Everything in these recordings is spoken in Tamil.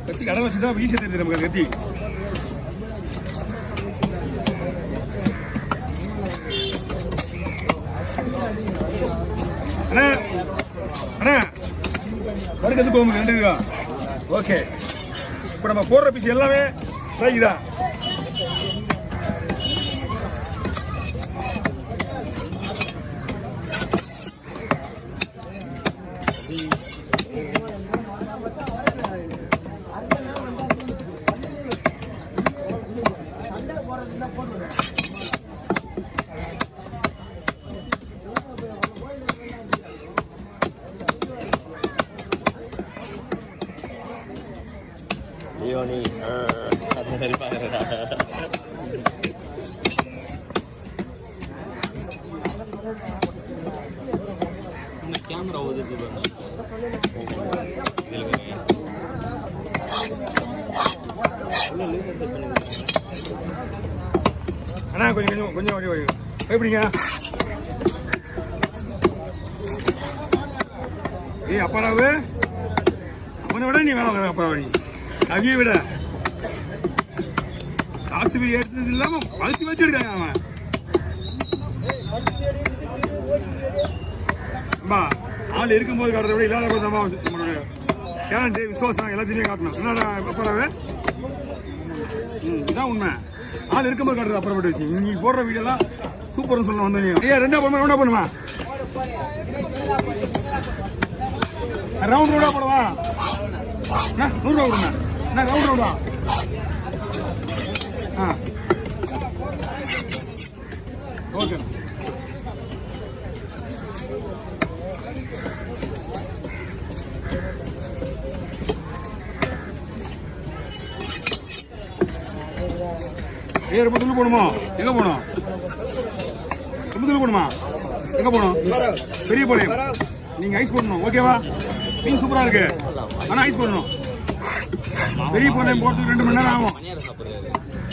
கத்தி கடை வச்சுதான் வீச தெரியுது நமக்கு கத்தி. அண்ணா அண்ணா வடக்கு போகும் 2 இருக்கா? ஓகே. இப்போ நம்ம போடுற பீஸ் எல்லாமே ஃப்ரை தான். Yoni, dari Pangerda. Ini kamera udah di mana? Anak கொஞ்சம் எப்படிங்க? ஏய் அப்பாராவே அவனை விட நீ வேலை அப்பாராவே நீ அவிய விட சாசு பிரி எடுத்தது இல்லாம வச்சு வச்சிருக்காங்க அவன். ஆள் இருக்கும்போது காட்டுறத விட இல்லாத போது நம்மளுடைய டேலண்ட் விசுவாசம் எல்லாத்தையுமே காட்டணும். என்னடா அப்பாராவே இதான் உண்மை. ஆள் இருக்கும்போது காட்டுறது அப்புறப்பட்ட விஷயம். நீ போடுற வீடியோலாம் சூப்பர்னு சொல்ல வந்தீங்க. ஐயா 2 பண்ணுமா ரவுண்ட் ரவுண்டா போடுவா 100 ரூபா கொடுங்க. என்ன ரவுண்ட் ரவுண்டா? ஓகே. ரொம்ப தூள் போகணுமா? எங்க போகணும்? ரொம்ப தூள் போகணுமா? எங்க போகணும்? பெரிய பாளையம். நீங்க ஐஸ் போடணும். ஓகேவா? மீன் சூப்பரா இருக்கு. ஆனா ஐஸ் போடணும். பெரிய பாளையம் போறதுக்கு 2 மணி நேரம் ஆகும்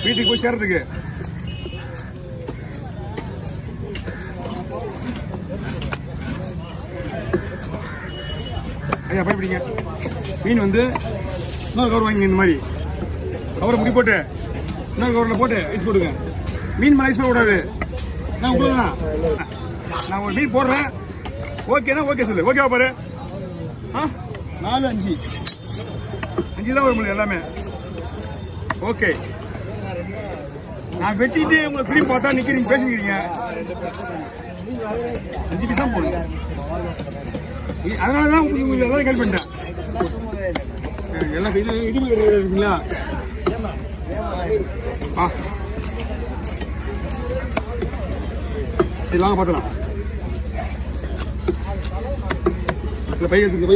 வீட்டுக்கு போய் சேர்றதுக்கு. ஐயா பயப்படிங்க. மீன் வந்து இன்னொரு கவர் வாங்கிங்க. இந்த மாதிரி கவரை முடி போட்டு இன்னொரு கவரில் போட்டு ஐஸ் போடுங்க. மீன் மேலே ஐஸ் போடக்கூடாது. நான் உங்களுக்கு தான் நான் ஒரு மீன் போடுறேன். ஓகேண்ணா ஓகே சொல்லு. ஓகேவா பாரு. 4 5 தான் வரும் எல்லாமே. ஓகே. நான் வெட்டிட்டு உங்களை திரும்பி பார்த்தா நிற்கிறீங்க பேசிக்கிறீங்க. 5 பீஸ் தான் போடுங்க. அதனால தான் உங்களுக்கு எல்லாரும் கேள்வி பண்ணிட்டேன். எல்லாம் இது இடிமை இருக்குங்களா? சரி வாங்க பார்க்கலாம். பை எடுத்துங்க.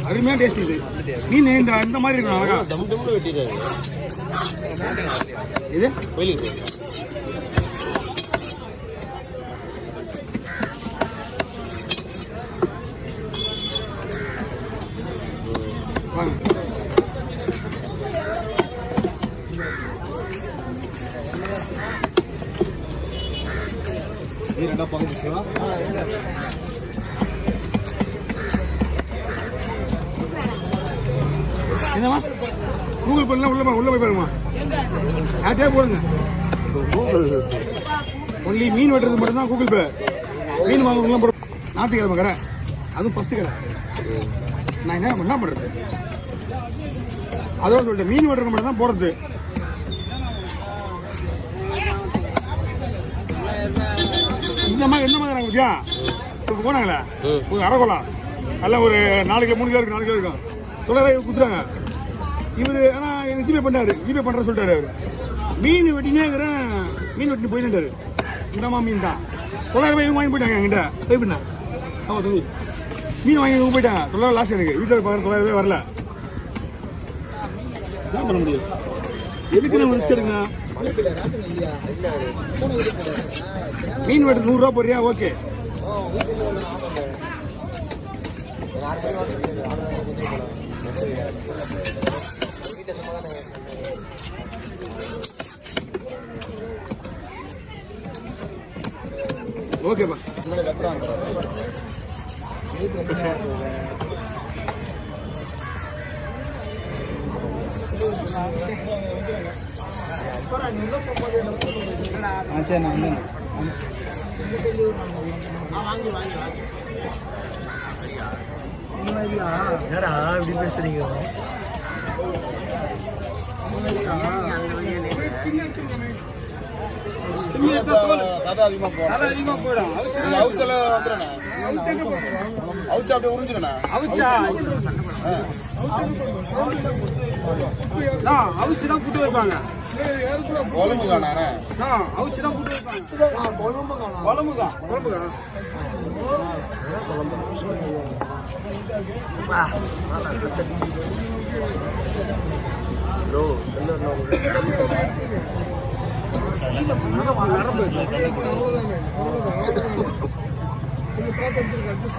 அருமையான டேஸ்ட் இது. மீன் இந்த மாதிரி இருக்கணும். அழகா இது ரெண்டா பங்கு என்னமா கூகுள் பண்ணலாம். உள்ள போய் பாருமா. ஆட்டே போடுங்க. ஒன்லி மீன் வெட்டுறது மட்டும் தான் கூகுள் பே. மீன் வாங்குறதுலாம் போட ஞாயிற்றுக்கிழமை கடை. அதுவும் ஃபஸ்ட்டு கடை. நான் என்ன பண்ணுறது? அதோட சொல்லிட்டு மீன் வெட்டுறது மட்டும் தான் போடுறது. இந்த மாதிரி என்ன மாதிரி பத்தியா போனாங்களே ஒரு அரைக்கோலா எல்லாம் ஒரு 4 கிலோ 3 கிலோ இருக்கு. 4 கிலோ இருக்கும். தொழிலாளி கொடுத்துறாங்க. இவர் ஆனால் எனக்கு ஜிபே பண்ணாரு. ஜிபே பண்ணுற சொல்லிட்டாரு. அவர் மீன் வெட்டினேங்கிறேன். மீன் வெட்டினு போயிட்டாரு. இந்தம்மா மீன் தான் 900 ரூபாய் வாங்கி போயிட்டாங்க. என்கிட்ட பே பண்ண. ஆமாம் தம்பி மீன் வாங்கி போயிட்டாங்க. 900 லாஸ்ட். எனக்கு வீட்டில் பார்க்குற 900 ரூபாய் வரல. என்ன பண்ண முடியும்? எதுக்கு நம்ம ரிஸ்க் எடுங்க? மீன் வெட்டு 100 ரூபா போறியா? ஓகே. ஓகேப்பா. என்னடா இப்படி பேசுறீங்க? அவிச்சுதான் புட்டு வைப்பாங்க. அவிச்சுதான் புட்டு வைப்பாங்க. குழம்புக்கா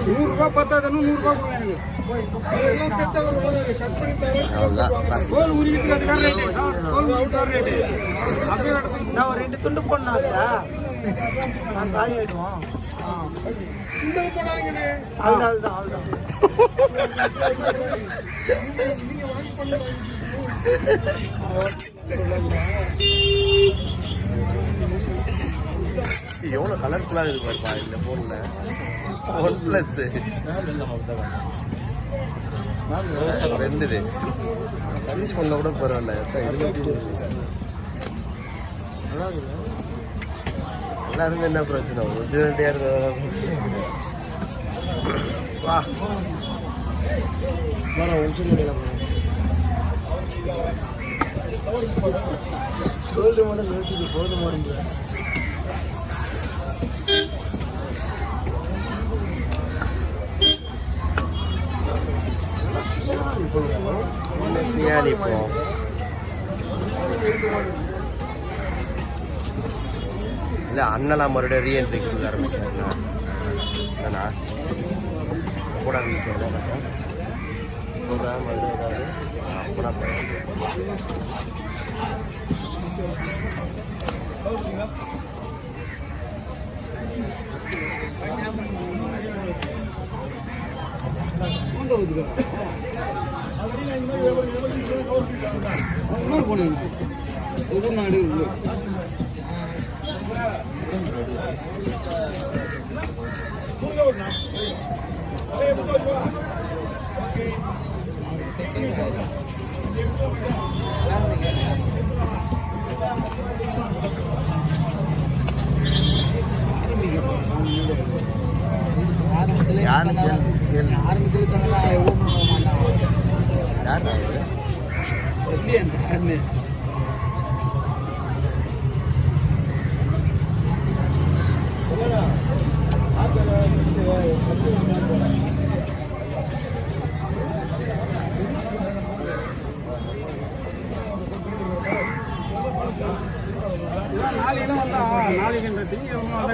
₹100 பத்தாதுன்னு ₹100 தோல் உரிக்கிறதுக்காக ரேட்டு. தோல் உரிக்கிற ரேட்டு அப்படியே நான் ஒரு 2 துண்டு போடணும்ல, நான் காலி ஆயிடுவோம். அதுதான் எவ்வளோ கலர்ஃபுல்லாக இருக்கு பாருப்பா இந்த ஃபோனில். OnePlus 2 சர்வீஸ் பண்ண கூட பரவாயில்ல. நல்லா இருந்து என்ன பிரச்சனை? ஒரிஜினாலிட்டியாக இருக்க வா கோல்டு மாடல் யோசிச்சு கோல்டு மாடல் இல்லை அண்ணலாம் மறுபடியும் ரீஎன்ட்ரி கொடுக்க ஆரம்பிச்சிட்டாங்களா? என்னண்ணா கூட ஆரம்பிச்சோம் மறுபடியும் ஏதாவது அப்பனா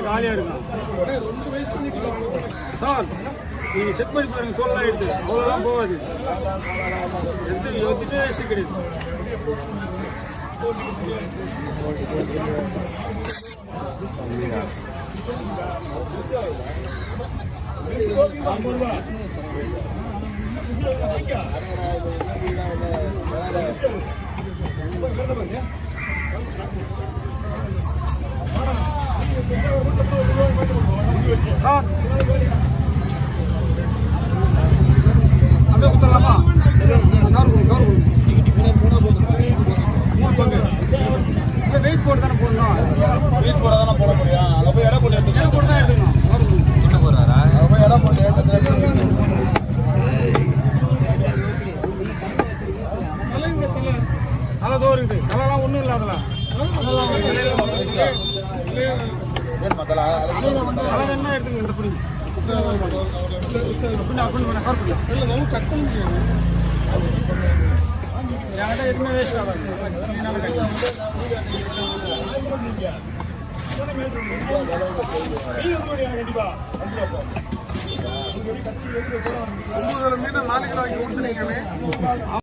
காலியா இருக்கும் சார். நீங்க செக் பண்ணி பாருங்க, தோல்லாம் எடுத்து அவ்வளோதான் போகாது. எடுத்து வச்சுட்டு சீக்கிரம் சார் அப்படியே கொடுத்துடலாமா? வெயிட் போட்டு தானே போடணும். பீஸ் போட தானே போட முடியும். அதை போய் இடம் போட்டு இடம் போட்டு தான் எடுத்துக்கணும். என்ன போடுறாரா? அதை போய் இடம் போட்டு தலை தோ இருக்குது. தலைலாம் ஒன்றும் இல்லை. அதெல்லாம் ஏன் மத்தலா தலை என்ன எடுத்துங்க. இந்த புரியுது என்கிட்ட எதுவுமே வேஸ்ட் ஆகாது. கண்டிப்பா 9 மீன் 4 கிலோ வாங்கி கொடுத்துருக்கீங்களே.